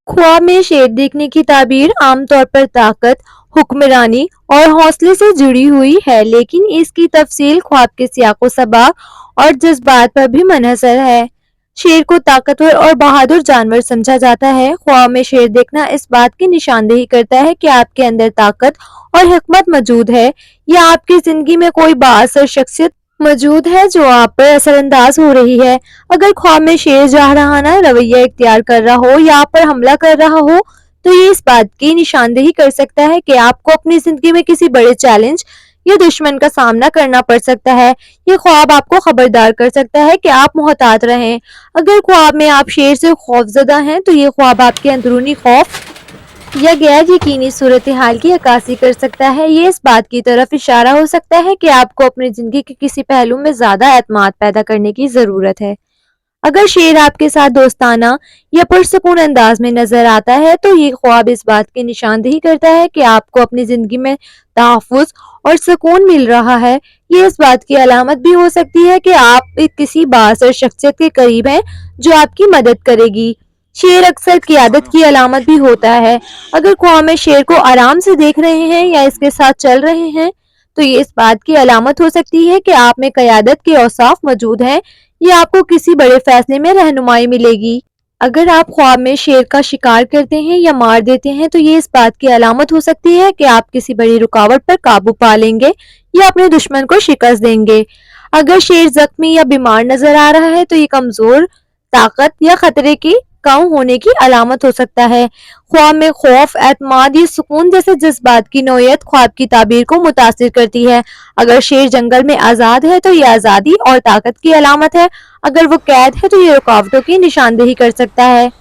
ख्वाब में शेर देखने की ताबीर आमतौर पर ताकत, हुक्मरानी और हौसले से जुड़ी हुई है, लेकिन इसकी तफसील ख्वाब के सियाको सबाक और जज्बात पर भी मुनहसर है। शेर को ताकतवर और बहादुर जानवर समझा जाता है। ख्वाब में शेर देखना इस बात की निशानदेही करता है कि आपके अंदर ताकत और हिकमत मौजूद है, या आपकी जिंदगी में कोई बाअसर शख्सियत मौजूद है जो आप पर असरअंदाज हो रही है। अगर ख्वाब में शेर जहाराना रवैया इख्तियार कर रहा हो या आप पर हमला कर रहा हो, तो ये इस बात की निशानदेही कर सकता है कि आपको अपनी जिंदगी में किसी बड़े चैलेंज या दुश्मन का सामना करना पड़ सकता है। ये ख्वाब आपको खबरदार कर सकता है कि आप मुहतात रहें। अगर ख्वाब में आप शेर से खौफजदा हैं, तो ये ख्वाब आपके अंदरूनी खौफ या गैर यकीनी सूरत हाल की अक्कासी कर सकता है। ये इस बात की तरफ इशारा हो सकता है कि आपको अपनी जिंदगी के किसी पहलू में ज्यादा एतमाद पैदा करने की जरूरत है। अगर शेर आपके साथ दोस्ताना या पुरसकून अंदाज में नजर आता है, तो ये ख्वाब इस बात की निशानदेही करता है कि आपको अपनी जिंदगी में तहफ्फुज़ और सुकून मिल रहा है। ये इस बात की अलामत भी हो सकती है कि आप किसी बाअसर शख्सियत के करीब हैं जो आपकी मदद करेगी। शेर अक्सर क़ियादत की अलामत भी होता है। अगर ख्वाब में शेर को आराम से देख रहे हैं या इसके साथ चल रहे हैं, तो ये इस बात की अलामत हो सकती है कि आप में क़यादत के औसाफ मौजूद हैं या आपको किसी बड़े फैसले में रहनुमाई मिलेगी। अगर आप ख्वाब में शेर का शिकार करते हैं या मार देते हैं, तो ये इस बात की अलामत हो सकती है कि आप किसी बड़ी रुकावट पर काबू पा लेंगे या अपने दुश्मन को शिकस्त देंगे। अगर शेर जख्मी या बीमार नजर आ रहा है, तो ये कमजोर, ताकत या खतरे की कम होने की अलामत हो सकता है। ख्वाब में खौफ, एतमाद या सुकून जैसे जज्बात की नौयत ख्वाब की ताबीर को मुतासिर करती है। अगर शेर जंगल में आज़ाद है, तो ये आज़ादी और ताकत की अलामत है। अगर वो कैद है, तो ये रुकावटों की निशानदेही कर सकता है।